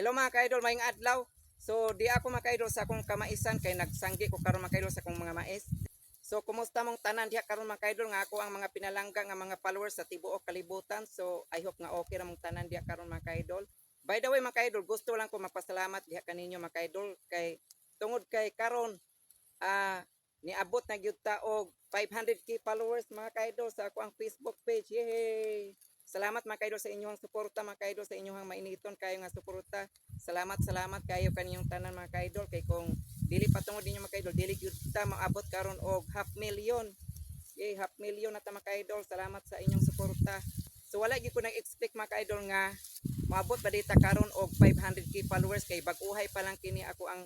Hello mga ka-idol, maayong adlaw. So di ako mga ka-idol sa akong kamaisan kay nagsanggi ko karon mga ka-idol sa akong mga mais. So kumusta mong tanan diha karon mga ka-idol nga ako ang mga pinalangga nga mga followers sa tibuok kalibutan. So I hope nga okay ra mong tanan diha karon mga ka-idol. By the way mga ka-idol, gusto lang ko magpasalamat diha kaninyo mga ka-idol kay tungod kay karon niabot na gyud ta og 500k followers mga ka-idol sa ako ang Facebook page. Yay! Salamat mga kaidol sa inyong suporta mga kaidol, sa inyong mainiton kayo nga suporta. Salamat kayo kaninyong tanan mga kaidol, kay kung dili patungod ninyo mga kaidol, dili gyud ta maabot karon og 500,000. Yay, 500,000 na ta mga kaidol. Salamat sa inyong suporta. So wala gyud ko nag-expect mga kaidol nga maabot ba dita karon og 500k followers, kay bag-uhay pa lang kini ako ang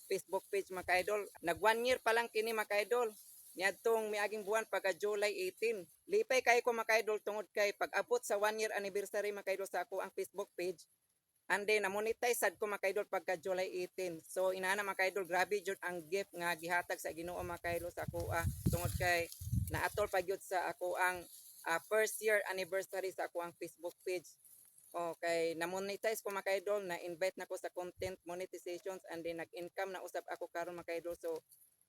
Facebook page mga kaidol. Nag 1 year pa lang kini mga kaidol. Niadtong miaging buwan pagka July 18. Lipay kay ko mga kaidol tungod kay pag-abot sa 1 year anniversary mga kaidol sa ako ang Facebook page. And then na-monetize sad ko mga kaidol pagka July 18. So inaana mga kaidol, grabe jud ang gift nga gihatag sa Ginoo mga kaidol sa ako tungod kay naatol pa gyud sa ako ang first year anniversary sa ako ang Facebook page. Okay, na-monetize ko mga kaidol, na-invite na ko sa content monetizations, and then nag-income na usab ako karon mga kaidol. So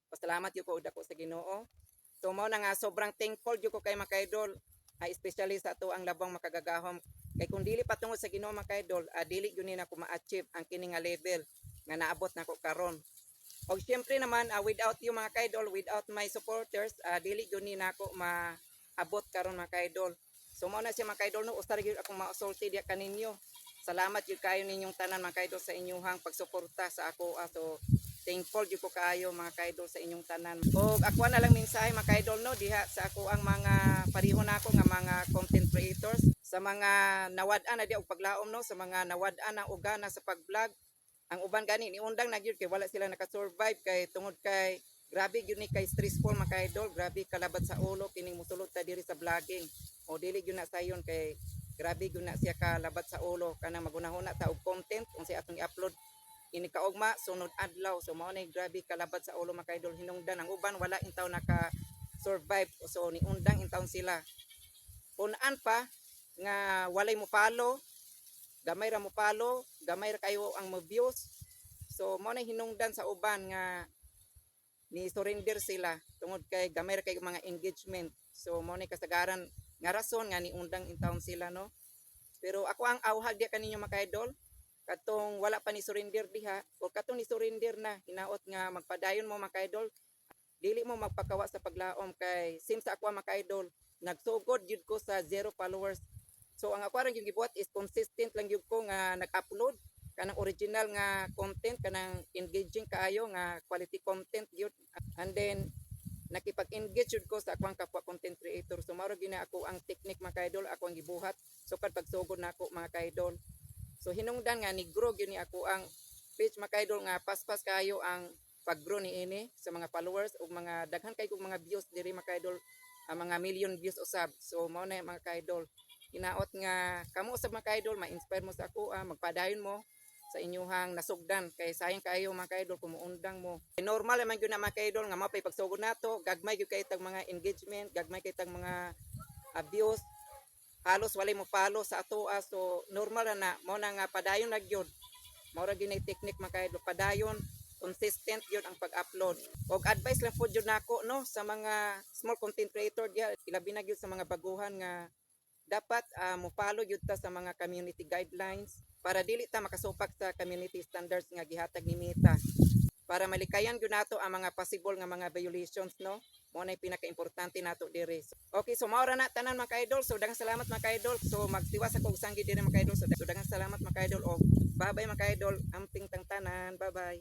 pasalamat yun ko dako sa Ginoo. So mao na nga sobrang thankful yun ko kay mga kaidol, especially sa ato ang labang makagagahom. Kay kung dili patungod sa Ginoo mga kaidol, dili yun na ko ma-achieve ang kini nga level nga naabot na ko karon. Og syempre naman, without you mga kaidol, without my supporters, dili yun na ako maabot karon mga kaidol. So mao na siya mga kaidol, no, ustar gyud akong ma-sulti diya kaninyo. Salamat yun kayo ninyong tanan mga kaidol sa inyong pagsuporta sa ako. So thankful jud ko kaayo mga kaidol sa inyong tanan. Og ako na lang mensahe mga kaidol no diha sa ako ang mga pareho na ako nga mga content creators, sa mga nawad-an na di og paglaom no, sa mga nawad-an na ugana sa pag-vlog. Ang uban gani ni undang na gyud kay wala sila naka-survive kay tungod kay grabe gyud ni kay stressful mga kaidol, grabe kalabat sa ulo kining musulod ta diri sa vlogging. O dili gyud na sayon kay grabe gyud na siya kalabat sa ulo kanang magunahon na ta og content unsay atong i-upload ini kaugma sunod adlaw. So mao nay grabe kalabat sa ulo mga kaidol, hinungdan ang uban wala intaw naka survive. So ni undang intaw sila punaan pa nga walay mo follow, gamay ra mo follow, gamay ra kayo ang mo views. So mao nay hinungdan sa uban nga ni surrender sila tungod kay gamay ra kay mga engagement. So mao nay kasagaran nga rason nga ni undang intaw sila no. Pero ako ang awhag dia kaninyo mga kaidol, katong wala pa ni surrender diha o katong ni surrender na, hinaot nga magpadayon mo mga kaidol, dili mo magpakawa sa paglaom. Kay since ako mga kaidol nagsugod jud ko sa 0 followers. So ang ako rin yung gibuhat is consistent lang jud ko nga nag-upload kanang original nga content, kanang engaging kaayo nga quality content jud, and then nakipag-engage jud ko sa akong kapwa content creator. So mao gina ako ang technique mga kaidol, ako ang gibuhat so pagsugod na ako mga kaidol. So hinungdan nga ni grow gyud ni ako ang page mga kaidol, nga paspas kayo ang pag-grow ni ini sa mga followers ug mga daghan kay kog mga views diri mga kaidol, mga million views usab. So mao na mga kaidol, hinaot nga kamo usab mga kaidol ma-inspire mo sa ako, magpadayon mo sa inyong nasugdan kay sayang kayo mga kaidol kung muundang mo. Normal naman gyud na mga kaidol nga mapay pagsugod nato, gagmay gyud kay tag mga engagement, gagmay kay tag mga views, halos walay mo follow sa ato. So normal na mo na nga padayon na gyud, mao ra gyud technique mga kaidol, padayon consistent gyud ang pag-upload. Og advice lang po gyud nako no sa mga small content creator diha, ilabi na gyud sa mga baguhan nga dapat mo follow gyud ta sa mga community guidelines para dili ta makasupak sa community standards nga gihatag ni Meta, para malikayan gyud nato ang mga possible nga mga violations no. Mo na pinaka-importante nato diri. Okay, so mao ra na tanan mga kaidol. So daghang salamat mga kaidol. So magtiwas ako og sanggi diri mga kaidol. So daghang salamat mga kaidol, og bye bye mga kaidol. Amping tang tanan. Bye bye.